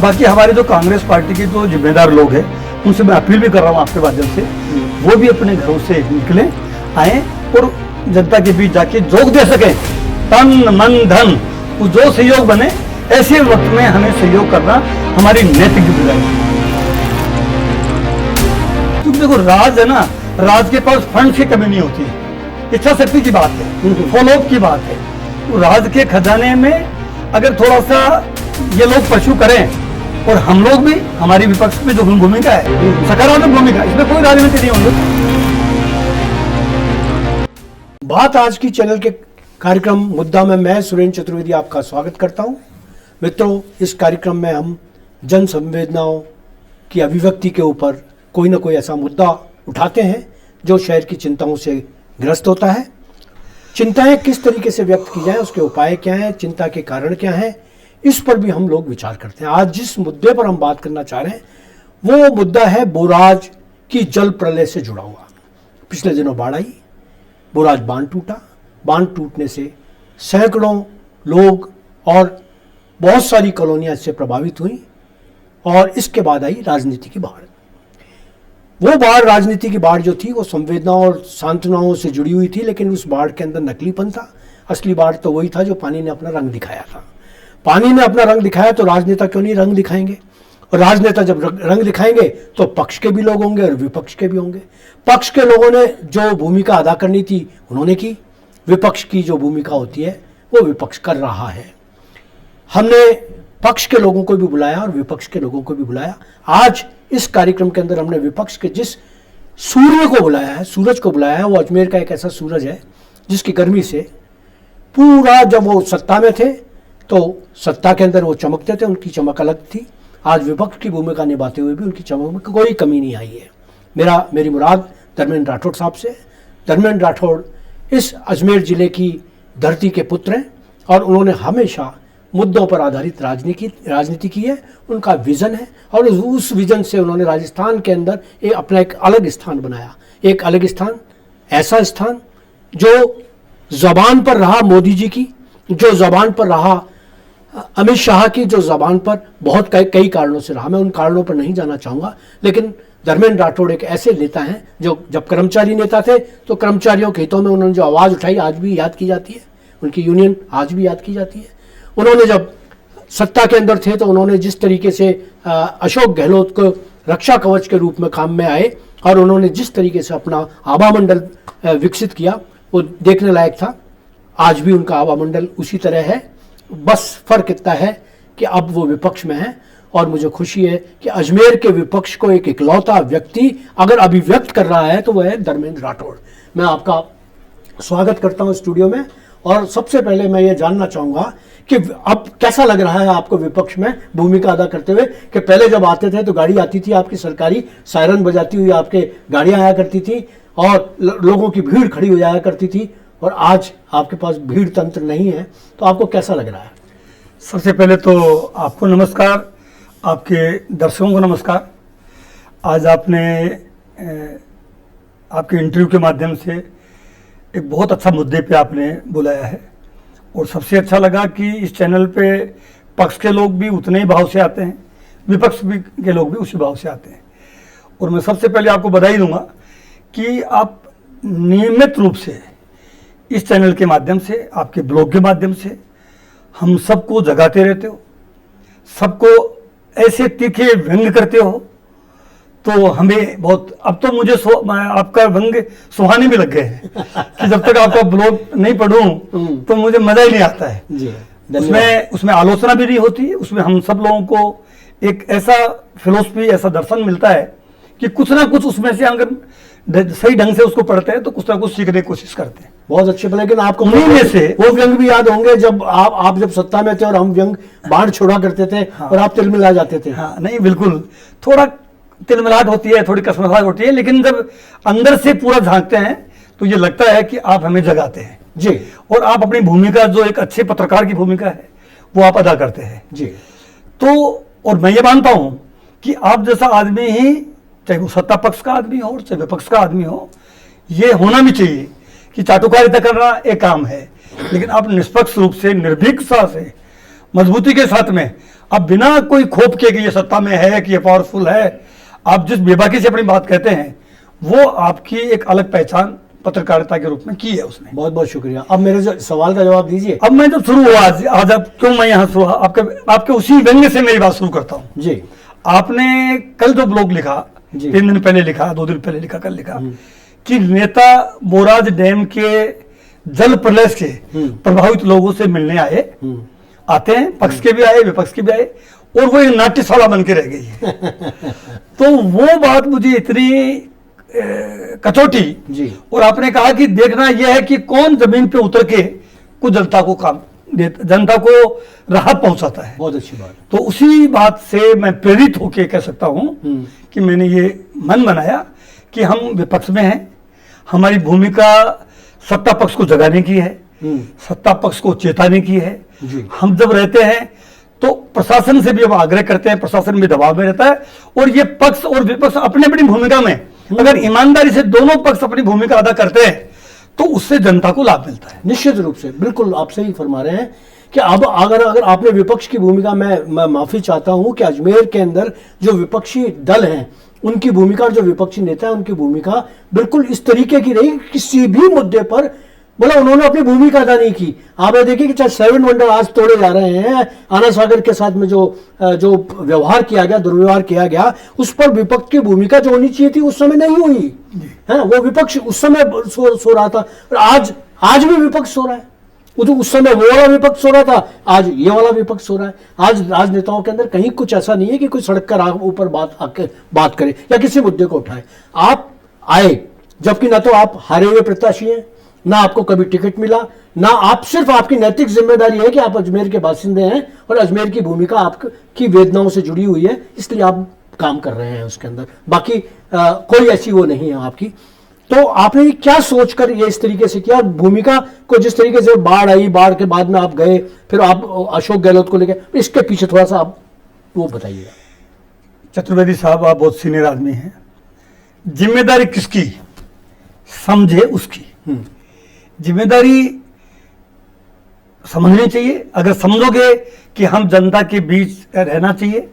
बाकी हमारे जो कांग्रेस पार्टी के जो जिम्मेदार लोग हैं उनसे मैं अपील भी कर रहा हूँ आपके माध्यम से, वो भी अपने घरों से निकलें, आए और जनता के बीच जाके जोग दे सकें, तन मन धन, वो जो सहयोग बने, ऐसे वक्त में हमें सहयोग करना हमारी नैतिक जिम्मेदारी है। क्योंकि देखो राज है ना, राज के पास फंड की कमी नहीं होती है, इच्छा शक्ति की बात है, फॉलोअप की बात है। तो राज के खजाने में अगर थोड़ा सा ये लोग पशु करें और हम लोग भी, हमारी विपक्ष में जो भूमिका है सकारात्मक भूमिका, इसमें कोई राजनीति नहीं होगी। बात आज की चैनल के कार्यक्रम मुद्दा में मैं सुरेंद्र चतुर्वेदी आपका स्वागत करता हूं। मित्रों, इस कार्यक्रम में हम जन संवेदनाओं की अभिव्यक्ति के ऊपर कोई ना कोई ऐसा मुद्दा उठाते हैं जो शहर की चिंताओं से ग्रस्त होता है। चिंताएं किस तरीके से व्यक्त की जाए, उसके उपाय क्या हैं, चिंता के कारण क्या हैं, इस पर भी हम लोग विचार करते हैं। आज जिस मुद्दे पर हम बात करना चाह रहे हैं वो मुद्दा है बोराज की जल प्रलय से जुड़ा हुआ। पिछले दिनों बाढ़ आई, बोराज बांध टूटा, बांध टूटने से सैकड़ों लोग और बहुत सारी कॉलोनियां इससे प्रभावित हुई और इसके बाद आई राजनीति की बाढ़। वो बाढ़, राजनीति की बाढ़ जो थी वो संवेदनाओं और सांत्वनाओं से जुड़ी हुई थी, लेकिन उस बाढ़ के अंदर नकलीपन था। असली बाढ़ तो वही था जो पानी ने अपना रंग दिखाया था। पानी ने अपना रंग दिखाया तो राजनेता क्यों नहीं रंग दिखाएंगे, और राजनेता जब रंग दिखाएंगे तो पक्ष के भी लोग होंगे और विपक्ष के भी होंगे। पक्ष के लोगों ने जो भूमिका अदा करनी थी उन्होंने की, विपक्ष की जो भूमिका होती है वो विपक्ष कर रहा है। हमने पक्ष के लोगों को भी बुलाया और विपक्ष के लोगों को भी बुलाया। आज इस कार्यक्रम के अंदर हमने विपक्ष के जिस सूर्य को बुलाया है, सूरज को बुलाया है, वो अजमेर का एक ऐसा सूरज है जिसकी गर्मी से पूरा, जब वो सत्ता में थे तो सत्ता के अंदर वो चमकते थे, उनकी चमक अलग थी। आज विपक्ष की भूमिका निभाते हुए भी उनकी चमक में कोई कमी नहीं आई है। मेरी मुराद धर्मेंद्र राठौड़ साहब से। धर्मेंद्र राठौड़ इस अजमेर जिले की धरती के पुत्र हैं और उन्होंने हमेशा मुद्दों पर आधारित राजनीति की है। उनका विजन है और उस विजन से उन्होंने राजस्थान के अंदर अपना एक अलग स्थान बनाया। एक अलग स्थान, ऐसा स्थान जो जबान पर रहा मोदी जी की, जो जबान पर रहा अमित शाह की, जो जबान पर बहुत कई कारणों से रहा। मैं उन कारणों पर नहीं जाना चाहूँगा, लेकिन धर्मेंद्र राठौड़ एक ऐसे नेता हैं जो जब कर्मचारी नेता थे तो कर्मचारियों के हितों में उन्होंने जो आवाज़ उठाई आज भी याद की जाती है, उनकी यूनियन आज भी याद की जाती है। उन्होंने जब सत्ता के अंदर थे तो उन्होंने जिस तरीके से अशोक गहलोत को रक्षा कवच के रूप में काम में आए और उन्होंने जिस तरीके से अपना आभा मंडल विकसित किया वो देखने लायक था। आज भी उनका आभा मंडल उसी तरह है, बस फर्क इतना है कि अब वो विपक्ष में है। और मुझे खुशी है कि अजमेर के विपक्ष को एक इकलौता व्यक्ति अगर अभिव्यक्त कर रहा है तो वह है धर्मेंद्र राठौड़। मैं आपका स्वागत करता हूं स्टूडियो में और सबसे पहले मैं ये जानना चाहूँगा कि अब कैसा लग रहा है आपको विपक्ष में भूमिका अदा करते हुए, कि पहले जब आते थे तो गाड़ी आती थी आपकी सरकारी, सायरन बजाती हुई आपके गाड़ियाँ आया करती थी और लोगों की भीड़ खड़ी हो जाया करती थी, और आज आपके पास भीड़ तंत्र नहीं है, तो आपको कैसा लग रहा है? सबसे पहले तो आपको नमस्कार, आपके दर्शकों को नमस्कार। आज आपने आपके इंटरव्यू के माध्यम से एक बहुत अच्छा मुद्दे पे आपने बुलाया है और सबसे अच्छा लगा कि इस चैनल पे पक्ष के लोग भी उतने ही भाव से आते हैं, विपक्ष भी के लोग भी उसी भाव से आते हैं। और मैं सबसे पहले आपको बधाई दूंगा कि आप नियमित रूप से इस चैनल के माध्यम से, आपके ब्लॉग के माध्यम से हम सबको जगाते रहते हो, सबको ऐसे तीखे व्यंग करते हो, तो हमें बहुत, अब तो मुझे आपका व्यंग सुहाने भी लग गए हैं कि जब तक आपका ब्लॉग नहीं पढ़ूं तो मुझे मजा ही नहीं आता है जी। उसमें आलोचना भी नहीं होती, उसमें हम सब लोगों को एक ऐसा फिलोसफी, ऐसा दर्शन मिलता है कि कुछ ना कुछ उसमें से अगर सही ढंग से उसको पढ़ते हैं तो कुछ ना कुछ सीखने की कोशिश करते हैं। बहुत अच्छे, लेकिन आपको उन्हीं में से वो व्यंग भी याद होंगे जब आप जब सत्ता में थे और हम व्यंग बाढ़ छोड़ा करते थे। हाँ। और आप तिलमिला जाते थे। हाँ, नहीं बिल्कुल, थोड़ा तिलमिलाहट होती है, थोड़ी कसमसाहट होती है, लेकिन जब अंदर से पूरा झांकते हैं तो ये लगता है कि आप हमें जगाते हैं जी, और आप अपनी भूमिका, जो एक अच्छे पत्रकार की भूमिका है, वो आप अदा करते हैं जी। तो और मैं ये मानता हूं कि आप जैसा आदमी ही, चाहे वो सत्ता पक्ष का आदमी हो चाहे विपक्ष का आदमी हो, ये होना भी चाहिए कि चाटुकारिता करना एक काम है, लेकिन आप निष्पक्ष रूप से, निर्भीकता से मजबूती के साथ में, अब बिना कोई खोप के कि ये सत्ता में है कि ये पावरफुल है, आप जिस बेबाकी से अपनी बात कहते हैं वो आपकी एक अलग पहचान पत्रकारिता के रूप में की है उसने। बहुत बहुत शुक्रिया। अब मेरे सवाल का जवाब दीजिए। अब मैं जब शुरू हुआ आज अब क्यों मैं यहाँ शुरू आपके उसी व्यंग्य से मेरी बात शुरू करता हूँ जी। आपने कल जो ब्लॉग लिखा, जी। 3 दिन पहले लिखा, 2 दिन पहले लिखा, कल लिखा कि नेता बोराज डैम के जल प्रलय से प्रभावित लोगों से मिलने आते हैं, पक्ष के भी आए, विपक्ष के भी आए, और वो एक नाट्यशाला बन के रह गई है। तो वो बात मुझे इतनी कचोटी जी। और आपने कहा कि देखना यह है कि कौन जमीन पे उतर के कुछ जनता को काम देता, जनता को राहत पहुंचाता है। बहुत अच्छी बात। तो उसी बात से मैं प्रेरित होकर कह सकता हूं कि मैंने ये मन बनाया कि हम विपक्ष में हैं, हमारी भूमिका सत्ता पक्ष को जगाने की है, सत्ता पक्ष को चेताने की है। हम जब रहते हैं तो प्रशासन से भी हम आग्रह करते हैं, प्रशासन भी दबाव में रहता है, और ये पक्ष और विपक्ष अपनी अपनी भूमिका में अगर ईमानदारी से दोनों पक्ष अपनी भूमिका अदा करते हैं तो उससे जनता को लाभ मिलता है। निश्चित रूप से, बिल्कुल आप सही फरमा रहे हैं कि अब अगर आपने विपक्ष की भूमिका, मैं माफी चाहता हूं कि अजमेर के अंदर जो विपक्षी दल हैं उनकी भूमिका और जो विपक्षी नेता है उनकी भूमिका बिल्कुल इस तरीके की नहीं, किसी भी मुद्दे पर बोला उन्होंने अपनी भूमिका अदा नहीं की। आप देखिए कि चाहे 7 वंडर आज तोड़े जा रहे हैं, आना सागर के साथ में जो व्यवहार किया गया, दुर्व्यवहार किया गया, उस पर विपक्ष की भूमिका जो होनी चाहिए थी उस समय नहीं हुई है। वो विपक्ष उस समय सो रहा था, और आज भी विपक्ष सो रहा है। उस समय वो वाला विपक्ष सो रहा था, आज ये वाला विपक्ष सो रहा है। आज राजनेताओं के अंदर कहीं कुछ ऐसा नहीं है कि कोई सड़क का ऊपर बात करे या किसी मुद्दे को उठाए। आप आए, जबकि ना तो आप हारे हुए प्रत्याशी हैं, ना आपको कभी टिकट मिला, ना आप, सिर्फ आपकी नैतिक जिम्मेदारी है कि आप अजमेर के बासिंदे हैं और अजमेर की भूमिका आपकी वेदनाओं से जुड़ी हुई है, इसलिए आप काम कर रहे हैं उसके अंदर। बाकी कोई ऐसी वो नहीं है आपकी। तो आपने क्या सोचकर ये इस तरीके से किया, भूमिका को जिस तरीके से बाढ़ आई, बाढ़ के बाद में आप गए, फिर आप अशोक गहलोत को लेकर, इसके पीछे थोड़ा सा आप वो बताइएगा। चतुर्वेदी साहब, आप बहुत सीनियर आदमी हैं। जिम्मेदारी किसकी, समझे उसकी। जिम्मेदारी समझनी चाहिए। अगर समझोगे कि हम जनता के बीच रहना चाहिए,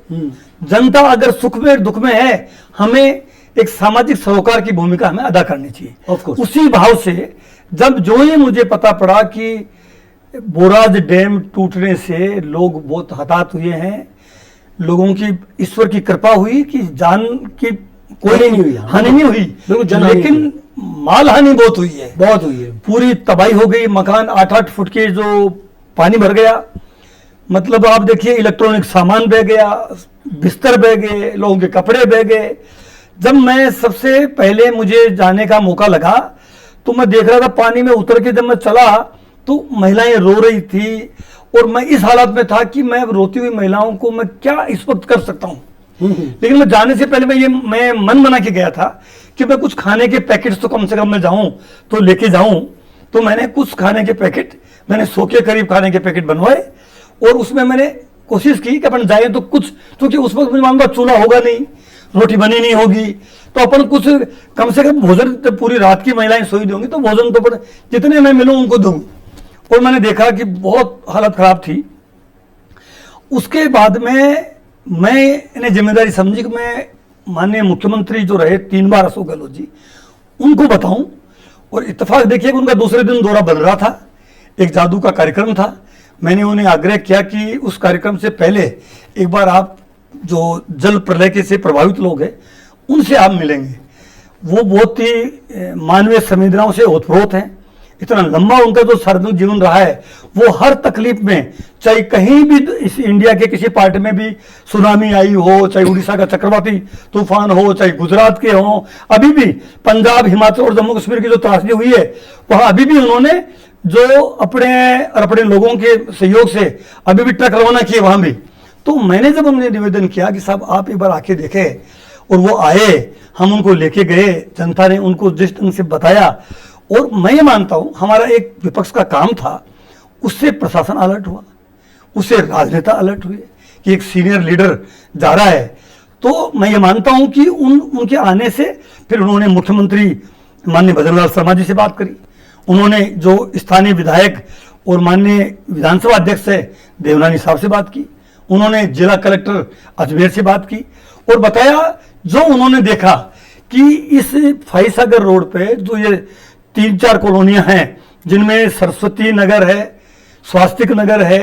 जनता अगर सुख में दुख में है, हमें एक सामाजिक सरोकार की भूमिका हमें अदा करनी चाहिए। उसी भाव से जब जो ही मुझे पता पड़ा कि बोराज डैम टूटने से लोग बहुत हताहत हुए हैं, लोगों की ईश्वर की कृपा हुई कि जान की कोई नहीं हुई, हानि नहीं हुई, लेकिन माल हानि बहुत हुई है, बहुत हुई है। पूरी तबाही हो गई, मकान 8-8 फुट के जो पानी भर गया, मतलब आप देखिए इलेक्ट्रॉनिक सामान बह गया, बिस्तर बह गए, लोगों के कपड़े बह गए। जब मैं सबसे पहले मुझे जाने का मौका लगा तो मैं देख रहा था पानी में उतर के, जब मैं चला तो महिलाएं रो रही थी, और मैं इस हालत में था कि मैं रोती हुई महिलाओं को मैं क्या इस वक्त कर सकता हूँ। लेकिन मैं जाने से पहले मैं मन बना के गया था कि मैं कुछ खाने के पैकेट्स तो कम से कम मैं जाऊं तो लेके जाऊं। तो मैंने कुछ खाने के पैकेट, मैंने 100 के करीब खाने के पैकेट बनवाए, और उसमें मैंने कोशिश की कि अपन जाए तो कुछ, क्योंकि उस वक्त मुझे मालूम था चूल्हा होगा नहीं, रोटी बनी नहीं होगी, तो अपन कुछ कम से कम भोजन, पूरी रात की महिलाएं सोई होंगी तो भोजन तो अपन जितने मैं मिलूं उनको दूं। और मैंने देखा कि बहुत हालत खराब थी। उसके बाद में मैंने जिम्मेदारी समझी कि मैं माननीय मुख्यमंत्री जो रहे 3 बार अशोक गहलोत जी, उनको बताऊं। और इत्तेफाक देखिए उनका दूसरे दिन दौरा बन रहा था, एक जादू का कार्यक्रम था। मैंने उन्हें आग्रह किया कि उस कार्यक्रम से पहले एक बार आप जो जल प्रलय के से प्रभावित लोग हैं उनसे आप मिलेंगे। वो बहुत ही मानवीय संवेदनाओं से ओतप्रोत हैं। इतना लंबा उनका जो सार्वजनिक जीवन रहा है, वो हर तकलीफ में, चाहे कहीं भी इस इंडिया के किसी पार्ट में भी सुनामी आई हो, चाहे उड़ीसा का चक्रवाती तूफान हो, चाहे गुजरात के हो, अभी भी पंजाब, हिमाचल और जम्मू कश्मीर की जो त्रासदी हुई है, वहां अभी भी उन्होंने जो अपने लोगों के सहयोग से अभी भी ट्रक रवाना किए वहां भी। तो मैंने जब उन्हें निवेदन किया कि साहब आप एक बार आके देखें, और वो आए, हम उनको लेके गए, जनता ने उनको जिस ढंग से बताया। और मैं ये मानता हूं हमारा एक विपक्ष का काम था, उससे प्रशासन अलर्ट हुआ, उससे राजनेता अलर्ट हुए कि एक सीनियर लीडर जा रहा है। तो मैं ये मानता हूं कि उनके आने से फिर उन्होंने मुख्यमंत्री माननीय भजनलाल शर्मा जी से बात करी, उन्होंने जो स्थानीय विधायक और माननीय विधानसभा अध्यक्ष से देवनानी साहब से बात की, उन्होंने जिला कलेक्टर अजमेर से बात की और बताया जो उन्होंने देखा कि इस फॉयसागर रोड पे जो ये 3-4 कॉलोनियां हैं, जिनमें सरस्वती नगर है, स्वास्तिक नगर है,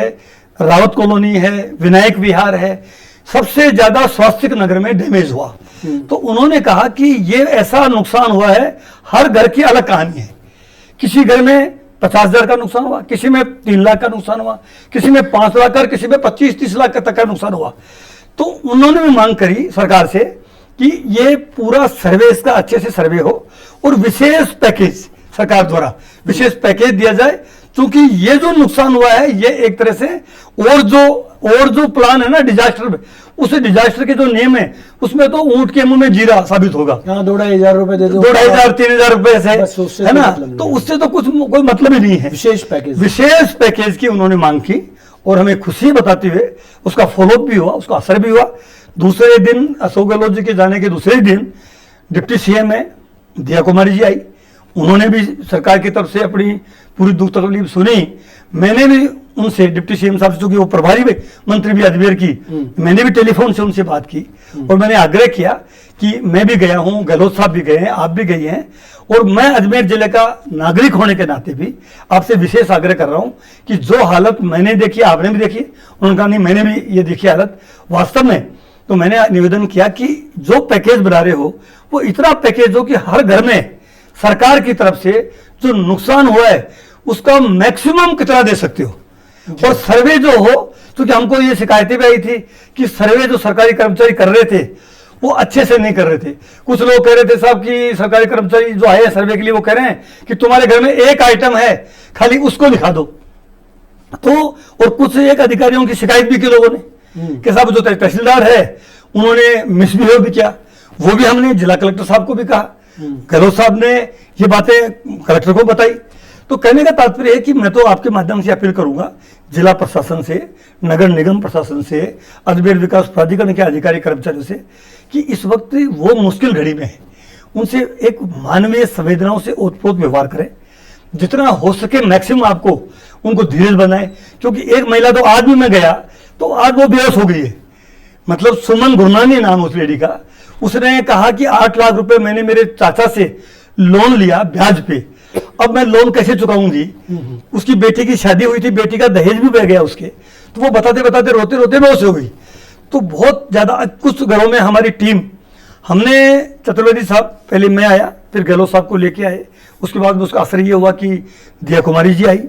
रावत कॉलोनी है, विनायक विहार है, सबसे ज्यादा स्वास्तिक नगर में डैमेज हुआ। तो उन्होंने कहा कि ये ऐसा नुकसान हुआ है, हर घर की अलग कहानी है। किसी घर में 50,000 का नुकसान हुआ, किसी में 3 लाख का नुकसान हुआ, किसी में 5 लाख का, किसी में 25-30 लाख तक का नुकसान हुआ। तो उन्होंने भी मांग करी सरकार से कि ये पूरा सर्वे, इसका अच्छे से सर्वे हो और विशेष पैकेज सरकार द्वारा विशेष पैकेज दिया जाए, क्योंकि ये जो नुकसान हुआ है ये एक तरह से और जो प्लान है ना डिजास्टर में, उस डिजास्टर के जो नियम है उसमें तो ऊंट के मुंह में जीरा साबित होगा। 2,500 रुपए दे दो, 2,500-3,000 रुपए से है ना, मतलब तो उससे तो कुछ कोई मतलब ही नहीं है। विशेष पैकेज की उन्होंने मांग की और हमें खुशी बताते हुए उसका फॉलोअप भी हुआ, उसका असर भी हुआ। दूसरे दिन अशोक गहलोत जी के जाने के दूसरे दिन डिप्टी सीएम है दिया कुमारी जी आई, उन्होंने भी सरकार की तरफ से अपनी पूरी दुख तकलीफ सुनी। मैंने भी उनसे डिप्टी सीएम साहब से, चूंकि वो प्रभारी मंत्री भी अजमेर की, मैंने भी टेलीफोन से उनसे बात की और मैंने आग्रह किया कि मैं भी गया हूं, गहलोत साहब भी गए हैं, आप भी गई हैं, और मैं अजमेर जिले का नागरिक होने के नाते भी आपसे विशेष आग्रह कर रहा हूं कि जो हालत मैंने देखी आपने भी देखी। उन्होंने कहा नहीं मैंने भी ये देखी हालत वास्तव में। तो मैंने निवेदन किया कि जो पैकेज बना रहे हो वो इतना पैकेज हो कि हर घर में सरकार की तरफ से जो नुकसान हुआ है उसका मैक्सिमम कितना दे सकते हो, और सर्वे जो हो, क्योंकि हमको ये शिकायतें भी आई थी कि सर्वे जो सरकारी कर्मचारी कर रहे थे वो अच्छे से नहीं कर रहे थे। कुछ लोग कह रहे थे साहब कि सरकारी कर्मचारी जो आए सर्वे के लिए वो कह रहे हैं कि तुम्हारे घर में एक आइटम है खाली उसको लिखा दो। तो और कुछ एक अधिकारियों की शिकायत भी की लोगों ने कि साहब जो तहसीलदार है उन्होंने मिसबिहेव भी किया, वो भी हमने जिला कलेक्टर साहब को भी कहा, गहलोत साहब ने ये बातें कलेक्टर को बताई। तो कहने का तात्पर्य है कि मैं तो आपके माध्यम से अपील करूंगा जिला प्रशासन से, नगर निगम प्रशासन से, अजमेर विकास प्राधिकरण के अधिकारी कर्मचारियों से कि इस वक्त वो मुश्किल घड़ी में है, उनसे एक मानवीय संवेदनाओं से ओतप्रोत व्यवहार करें, जितना हो सके मैक्सिमम आपको उनको धीरज बनाए। क्योंकि एक महिला तो आज भी मैं गया तो आज वो बेहोश हो गई है, मतलब सुमन गुरनानी नाम उस लेडी का। उसने कहा कि 8 लाख रुपए मैंने मेरे चाचा से लोन लिया ब्याज पे, अब मैं लोन कैसे चुकाऊंगी। उसकी बेटी की शादी हुई थी, बेटी का दहेज भी बह गया उसके, तो वो बताते बताते रोते रोते बेहोश हो गई। तो बहुत ज्यादा कुछ घरों में हमारी टीम, हमने चतुर्वेदी साहब, पहले मैं आया फिर गहलोत साहब को लेके आए, उसके बाद उसका असर ये हुआ कि दिया कुमारी जी आई,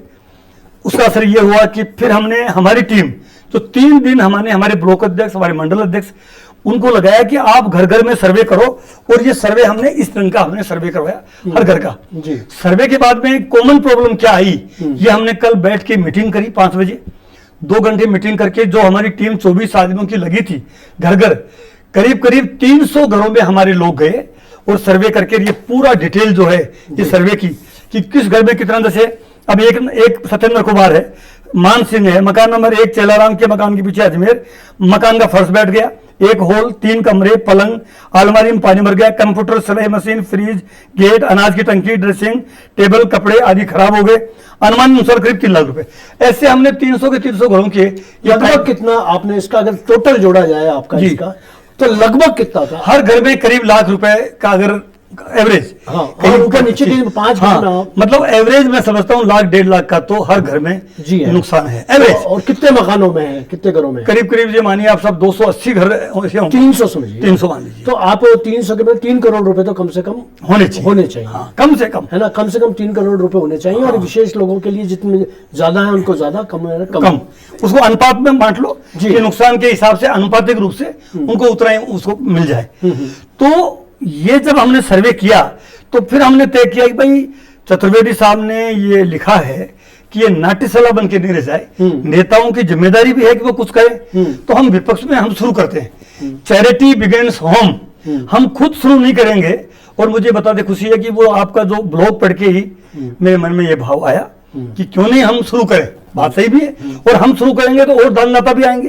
उसका असर ये हुआ कि फिर हमने हमारी टीम तो 3 दिन हमने हमारे ब्लॉक अध्यक्ष, हमारे मंडल अध्यक्ष, उनको लगाया कि आप घर घर में सर्वे करो। और ये सर्वे हमने इस तरह का हमने सर्वे करवाया हर घर का जी। सर्वे के बाद में कॉमन प्रॉब्लम क्या आई ये हमने कल बैठ के मीटिंग करी 5 बजे, 2 घंटे मीटिंग करके जो हमारी टीम 24 आदमियों की लगी थी घर घर, करीब करीब 300 घरों में हमारे लोग गए और सर्वे करके ये पूरा डिटेल जो है ये सर्वे की कि किस घर में कितना। जैसे अब एक सत्येंद्र कुमार है, मान सिंह है, मकान नंबर 1 चेलाराम के मकान के पीछे अजमेर, मकान का फर्श बैठ गया, 1 हॉल, 3 कमरे, पलंग, अलमारी में पानी भर गया, कंप्यूटर, सिलाई मशीन, फ्रिज, गेट, अनाज की टंकी, ड्रेसिंग टेबल, कपड़े आदि खराब हो गए, अनुमान अनुसार करीब 3 लाख रुपए। ऐसे हमने 300 के 300 घरों के लगभग कितना आपने इसका अगर टोटल जोड़ा जाए आपका इसका तो लगभग कितना था? हर घर में करीब लाख रुपए का अगर एवरेज, हाँ, ऊपर नीचे 5 मतलब एवरेज मैं समझता हूँ 1.5 लाख का तो हर घर में जी नुकसान है एवरेज। और कितने मकानों में है, कितने घरों में? करीब करीब ये मानिए आप सब 280 घर, 300 समझिए, 300 मान लीजिए। तो आप 300 के में 3 करोड़ रुपए तो कम से कम होने चाहिए हाँ, कम से कम है ना, कम से कम 3 करोड़ रुपए होने चाहिए। और विशेष लोगों के लिए जितने ज्यादा है उनको ज्यादा, कम उसको अनुपात में बांट लो कि नुकसान के हिसाब से अनुपातिक रूप से उनको उतना ही उसको मिल जाए। तो ये जब हमने सर्वे किया तो फिर हमने तय किया कि भाई चतुर्वेदी साहब ने ये लिखा है कि ये नाट्यशाला बन के नहीं रह जाए, नेताओं की जिम्मेदारी भी है कि वो कुछ करें। तो हम विपक्ष में हम शुरू करते हैं, चैरिटी बिगिंस होम, हम खुद शुरू नहीं करेंगे। और मुझे बताते खुशी है कि वो आपका जो ब्लॉग पढ़ के ही मेरे मन में ये भाव आया कि क्यों नहीं हम शुरू करें बात सही भी है। और हम शुरू करेंगे तो और दानदाता भी आएंगे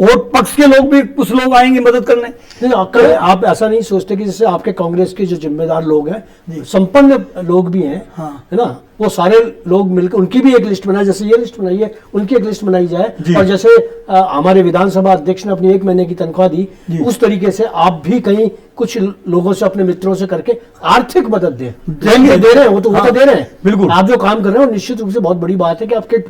और पक्ष के लोग भी, कुछ लोग आएंगे मदद करने। नहीं, आप ऐसा नहीं सोचते कि जैसे आपके कांग्रेस के जो जिम्मेदार लोग हैं, संपन्न लोग भी हैं, हाँ। है ना, वो सारे लोग मिलकर उनकी भी एक लिस्ट बनाए, जैसे ये लिस्ट बनाई है उनकी एक लिस्ट बनाई जाए, और जैसे हमारे विधानसभा अध्यक्ष ने अपनी 1 महीने की तनख्वाह दी, उस तरीके से आप भी कहीं कुछ लोगों से, अपने मित्रों से करके आर्थिक मदद दें। देंगे, दे रहे हैं, वो तो दे रहे हैं। बिल्कुल, आप जो काम कर रहे हैं वो निश्चित रूप से बहुत बड़ी बात है कि आपके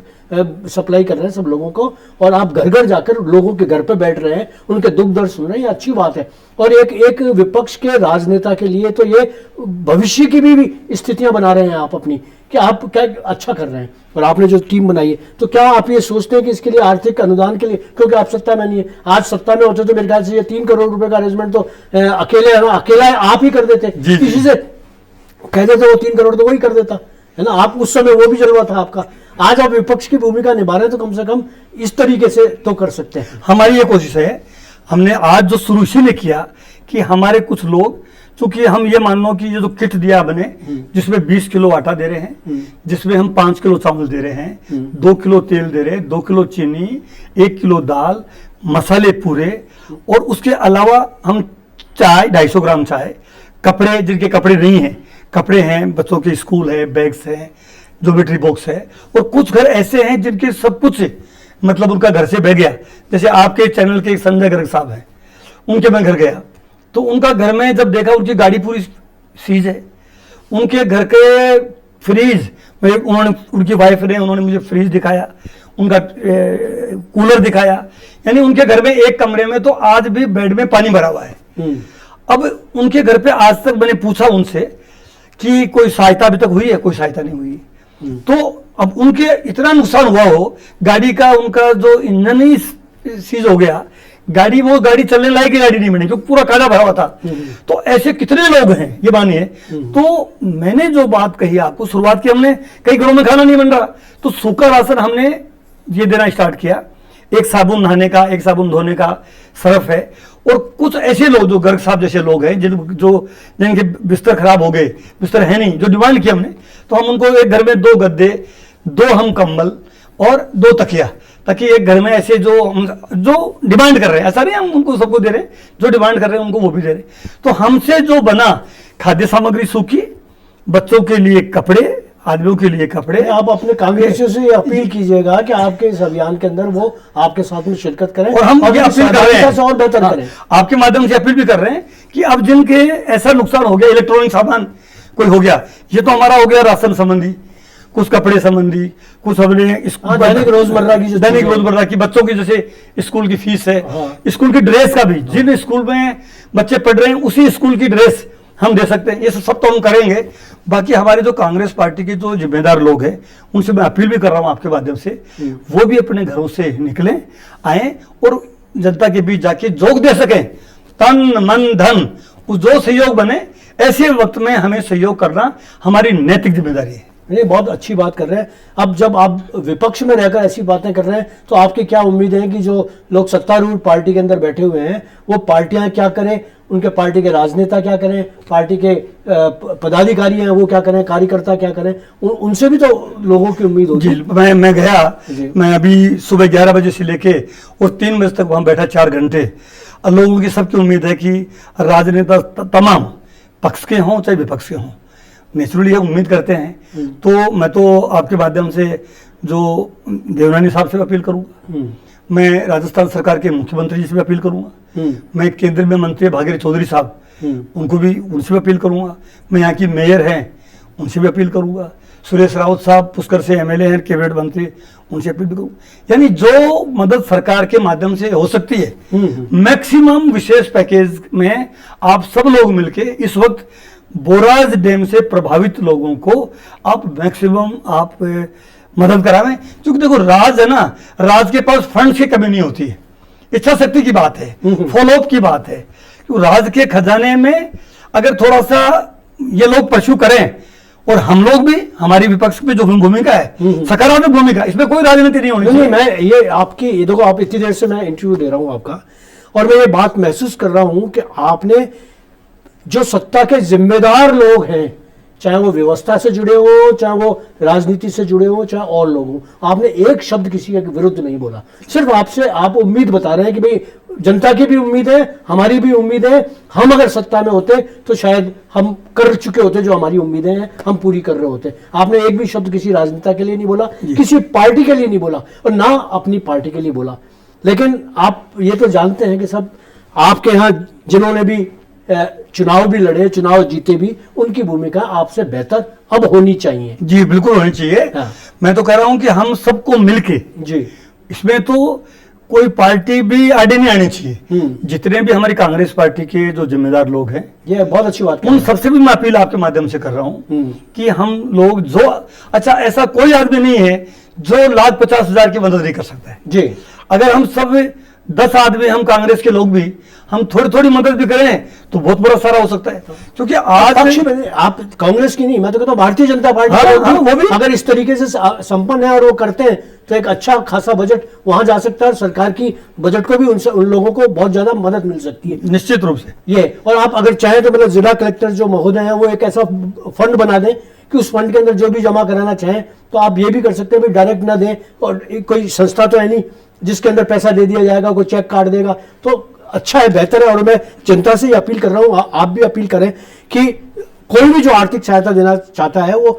सप्लाई कर रहे हैं सब लोगों को, और आप घर घर जाकर लोगों के घर पे बैठ रहे हैं, उनके दुख दर्द सुन रहे हैं, ये अच्छी बात है। और एक विपक्ष के राजनेता के लिए तो ये भविष्य की भी स्थितियां बना रहे हैं आप अपनी, कि आप क्या अच्छा कर रहे हैं। और आपने जो टीम बनाई है, तो क्या आप ये सोचते हैं कि इसके लिए आर्थिक अनुदान के लिए, क्योंकि आप सत्ता में नहीं है, आज सत्ता में होते तो मेरे ख्याल से ये 3 करोड़ रुपए का अरेंजमेंट तो अकेला आप ही कर देते, किसी से कह देते वो 3 करोड़ तो वही कर देता, है ना। आप उस समय वो भी जरूरत था आपका। आज आप विपक्ष की भूमिका निभा रहे हैं, तो कम से कम इस तरीके से तो कर सकते हैं। हमारी ये कोशिश है, हमने आज जो शुरू इसीलिए किया कि हमारे कुछ लोग, चूंकि हम ये मान लो कि ये जो किट दिया आपने, जिसमें 20 किलो आटा दे रहे हैं, जिसमें हम 5 किलो चावल दे रहे हैं, 2 किलो तेल दे रहे हैं, 2 किलो चीनी, 1 किलो दाल, मसाले पूरे, और उसके अलावा हम चाय 250 ग्राम चाय, कपड़े जिनके कपड़े नहीं हैं, कपड़े हैं, बच्चों के स्कूल है, बैग्स हैं, ज्योमेट्री बॉक्स है, और कुछ घर ऐसे हैं जिनके सब कुछ मतलब उनका घर से बह गया। जैसे आपके चैनल के संजय गर्ग साहब हैं, उनके मैं घर गया तो उनका घर में जब देखा उनकी गाड़ी पूरी सीज है, उनके घर के फ्रीज में उन्होंने, उनकी वाइफ ने, उन्होंने मुझे फ्रीज दिखाया, उनका कूलर दिखाया, यानी उनके घर में एक कमरे में तो आज भी बेड में पानी भरा हुआ है। अब उनके घर पे आज तक मैंने पूछा उनसे कि कोई सहायता अभी तक हुई है, कोई सहायता नहीं हुई। तो अब उनके इतना नुकसान हुआ हो, गाड़ी का उनका जो इंजन ही सीज हो गया, वो गाड़ी चलने लायक गाड़ी नहीं बनी, क्योंकि पूरा काला भरा हुआ था। तो ऐसे कितने लोग हैं ये मानिए। तो मैंने जो बात कही आपको, शुरुआत की हमने, कई घरों में खाना नहीं बन रहा, तो सूखा राशन हमने ये देना स्टार्ट किया। एक साबुन नहाने का, एक साबुन धोने का सर्फ है, और कुछ ऐसे लोग जो गर्ग साहब जैसे लोग हैं जिनके बिस्तर खराब हो गए, बिस्तर है नहीं, जो डिमांड किया हमने, तो हम उनको एक घर में 2 गद्दे, 2 हम कंबल और 2 तकिया, ताकि एक घर में ऐसे जो डिमांड कर रहे हैं, ऐसा नहीं हम उनको सबको दे रहे हैं, जो डिमांड कर रहे हैं उनको वो भी दे रहे हैं। तो हमसे जो बना खाद्य सामग्री सूखी, बच्चों के लिए कपड़े, आदमियों के लिए कपड़े। आप अपने कांग्रेसियों से अपील कीजिएगा कि आपके इस अभियान के अंदर वो आपके साथ में शिरकत करें, और हम ये अपील कर रहे हैं और बेहतर करें। आपके माध्यम से अपील भी कर रहे हैं कि अब जिनके ऐसा नुकसान हो गया, इलेक्ट्रॉनिक सामान कोई हो गया, ये तो हमारा हो गया राशन संबंधी, कुछ कपड़े संबंधी, कुछ हमने दैनिक रोजमर्रा की बच्चों की, जैसे स्कूल की फीस है, स्कूल की ड्रेस का भी, जिन स्कूल में बच्चे पढ़ रहे हैं उसी स्कूल की ड्रेस हम दे सकते हैं। ये सब तो हम करेंगे। बाकी हमारे जो कांग्रेस पार्टी के जो जिम्मेदार लोग हैं, उनसे मैं अपील भी कर रहा हूं आपके माध्यम से, वो भी अपने घरों से निकलें, आए और जनता के बीच जाके जोग दे सकें, तन मन धन, जो सहयोग बने। ऐसे वक्त में हमें सहयोग करना हमारी नैतिक जिम्मेदारी है। नहीं, बहुत अच्छी बात कर रहे हैं। अब जब आप विपक्ष में रहकर ऐसी बातें कर रहे हैं, तो आपकी क्या उम्मीद है कि जो लोग सत्तारूढ़ पार्टी के अंदर बैठे हुए हैं, वो पार्टियां क्या करें, उनके पार्टी के राजनेता क्या करें, पार्टी के पदाधिकारी हैं वो क्या करें, कार्यकर्ता क्या करें, उनसे भी तो लोगों की उम्मीद होगी। मैं गया, मैं अभी सुबह 11 बजे से लेके और 3 बजे तक वहां बैठा 4 घंटे। लोगों की सबकी उम्मीद है कि राजनेता तमाम पक्ष के हों चाहे विपक्ष के हों, नेचुरली उम्मीद करते हैं। तो मैं तो आपके माध्यम से जो देवरानी साहब से अपील करूंगा, मैं राजस्थान सरकार के मुख्यमंत्री जी से भी अपील करूंगा, मैं केंद्र में मंत्री भागीरथ चौधरी साहब, उनको भी, उनसे भी अपील करूंगा, मैं यहाँ की मेयर हैं उनसे भी अपील करूंगा, सुरेश रावत साहब पुष्कर से एमएलए हैं, कैबिनेट मंत्री, उनसे अपील भी करूंगा। यानी जो मदद सरकार के माध्यम से हो सकती है, मैक्सिमम विशेष पैकेज में आप सब लोग मिलके इस वक्त बोराज डैम से प्रभावित लोगों को आप मैक्सिमम आप मदद करावें। क्योंकि देखो राज है ना, राज के पास फंड की कमी नहीं होती है, इच्छा शक्ति की बात है, फॉलोअप की बात है। क्योंकि राज के खजाने में अगर थोड़ा सा ये लोग परस्यू करें, और हम लोग भी, हमारी विपक्ष में जो भूमिका है सकारात्मक भूमिका, इसमें कोई राजनीति नहीं होनी चाहिए। मैं ये आपकी, ये देखो आप इतनी देर से मैं इंटरव्यू दे रहा हूं आपका, और मैं ये बात महसूस कर रहा हूं कि आपने जो सत्ता के जिम्मेदार लोग हैं, चाहे वो व्यवस्था से जुड़े हो, चाहे वो राजनीति से जुड़े हो, चाहे और लोग हो, आपने एक शब्द किसी के विरुद्ध नहीं बोला। सिर्फ आपसे आप उम्मीद बता रहे हैं कि भाई जनता की भी उम्मीद है, हमारी भी उम्मीद है, हम अगर सत्ता में होते तो शायद हम कर चुके होते जो हमारी उम्मीदें हैं, हम पूरी कर रहे होते। आपने एक भी शब्द किसी राजनेता के लिए नहीं बोला, किसी पार्टी के लिए नहीं बोला, और ना अपनी पार्टी के लिए बोला। लेकिन आप ये तो जानते हैं कि सब आपके यहाँ जिन्होंने भी चुनाव भी लड़े, चुनाव जीते भी, उनकी भूमिका आपसे बेहतर अब होनी चाहिए। जी बिल्कुल होनी चाहिए। हाँ। मैं तो कह रहा हूं कि हम सबको मिलके, जी, इसमें तो कोई पार्टी भी आगे नहीं आनी चाहिए। जितने भी हमारी कांग्रेस पार्टी के जो जिम्मेदार लोग हैं, ये बहुत अच्छी बात उन सबसे भी मैं अपील आपके माध्यम से कर रहा हूं कि हम लोग जो, अच्छा ऐसा कोई आदमी नहीं है जो 1,50,000 की मदद नहीं कर सकता है। जी, अगर हम सब 10 आदमी, हम कांग्रेस के लोग भी, हम थोड़ी थोड़ी मदद भी करें तो बहुत बड़ा सारा हो सकता है। क्योंकि आज आप कांग्रेस की नहीं, मैं तो कहता हूं भारतीय जनता पार्टी हाँ, का हाँ, वो भी अगर इस तरीके से संपन्न है और वो करते हैं तो एक अच्छा खासा बजट वहां जा सकता है, और सरकार की बजट को भी उन लोगों को बहुत ज्यादा मदद मिल सकती है निश्चित रूप से। ये, और आप अगर चाहें तो मतलब जिला कलेक्टर जो महोदय हैं वो एक ऐसा फंड बना दें कि उस फंड के अंदर जो भी जमा कराना चाहें तो आप ये भी कर सकते हैं, डायरेक्ट ना दें, और कोई संस्था तो है नहीं जिसके अंदर पैसा दे दिया जाएगा, कोई चेक काट देगा, तो अच्छा है, बेहतर है। और मैं जनता से अपील कर रहा हूँ, आप भी अपील करें कि कोई भी जो आर्थिक सहायता देना चाहता है वो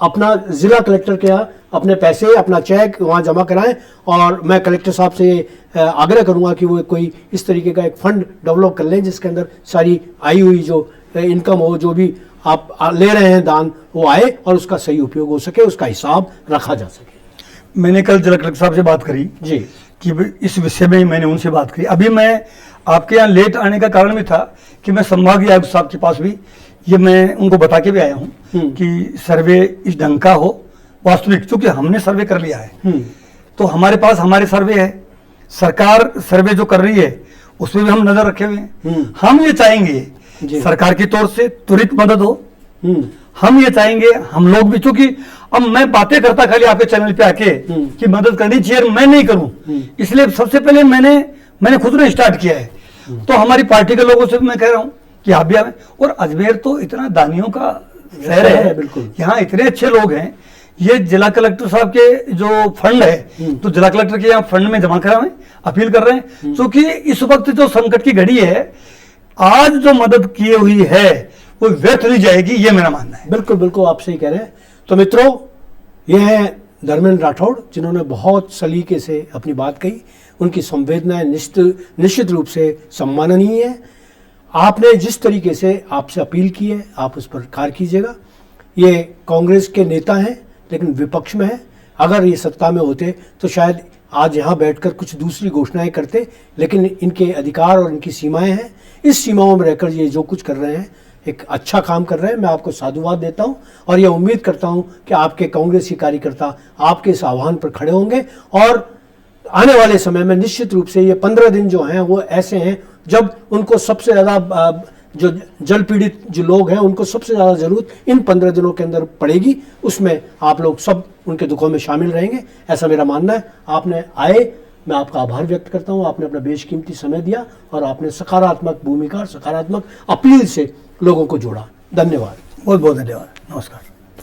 अपना जिला कलेक्टर के यहाँ अपने पैसे, अपना चेक वहाँ जमा कराएं। और मैं कलेक्टर साहब से आग्रह करूंगा कि वो कोई इस तरीके का एक फंड डेवलप कर लें जिसके अंदर सारी आई हुई जो इनकम हो, जो भी आप ले रहे हैं दान, वो आए और उसका सही उपयोग हो सके, उसका हिसाब रखा जा सके। मैंने कल जिला कलेक्टर साहब से बात करी जी, कि इस विषय में ही मैंने उनसे बात करी। अभी मैं आपके यहाँ लेट आने का कारण भी था कि मैं संभागीय आयुक्त साहब के पास भी ये मैं उनको बता के भी आया हूँ कि सर्वे इस ढंग का हो, वास्तविक, क्योंकि हमने सर्वे कर लिया है तो हमारे पास हमारे सर्वे है, सरकार सर्वे जो कर रही है उसमें भी हम नजर रखे हुए हैं। हम ये चाहेंगे सरकार की तौर से त्वरित मदद हो, हम ये चाहेंगे हम लोग भी, क्योंकि अब मैं बातें करता खाली आपके चैनल पे आके कि मदद करनी चाहिए, मैं नहीं करूं, इसलिए सबसे पहले मैंने खुद ने स्टार्ट किया है। तो हमारी पार्टी के लोगों से भी मैं कह रहा हूं कि आप भी आए। और अजमेर तो इतना दानियों का शहर है, बिल्कुल, यहाँ इतने अच्छे लोग हैं। ये जिला कलेक्टर साहब के जो फंड है तो जिला कलेक्टर के यहाँ फंड में जमा कराएं, अपील कर रहे हैं, क्योंकि इस वक्त जो संकट की घड़ी है, आज जो मदद की हुई है वो व्यर्थ नहीं जाएगी, ये मेरा मानना है। बिल्कुल बिल्कुल, आप सही कह रहे हैं। तो मित्रों, ये हैं धर्मेंद्र राठौड़, जिन्होंने बहुत सलीके से अपनी बात कही। उनकी संवेदनाएं निश्चित रूप से सम्माननीय है। आपने जिस तरीके से आपसे अपील की है, आप उस पर कार्य कीजिएगा। ये कांग्रेस के नेता हैं लेकिन विपक्ष में है। अगर ये सत्ता में होते तो शायद आज यहाँ बैठकर कुछ दूसरी घोषणाएं करते, लेकिन इनके अधिकार और इनकी सीमाएं हैं। इस सीमाओं में रहकर ये जो कुछ कर रहे हैं, एक अच्छा काम कर रहे हैं। मैं आपको साधुवाद देता हूं और ये उम्मीद करता हूं कि आपके कांग्रेसी कार्यकर्ता आपके इस आह्वान पर खड़े होंगे। और आने वाले समय में निश्चित रूप से ये 15 दिन जो हैं वो ऐसे हैं जब उनको सबसे ज़्यादा, जो जल पीड़ित जो लोग हैं उनको सबसे ज़्यादा ज़रूरत इन 15 दिनों के अंदर पड़ेगी। उसमें आप लोग सब उनके दुखों में शामिल रहेंगे, ऐसा मेरा मानना है। आपने आए, मैं आपका आभार व्यक्त करता हूं। आपने अपना बेशकीमती समय दिया और आपने सकारात्मक भूमिका और सकारात्मक अपील से लोगों को जोड़ा। धन्यवाद, बहुत बहुत धन्यवाद, नमस्कार।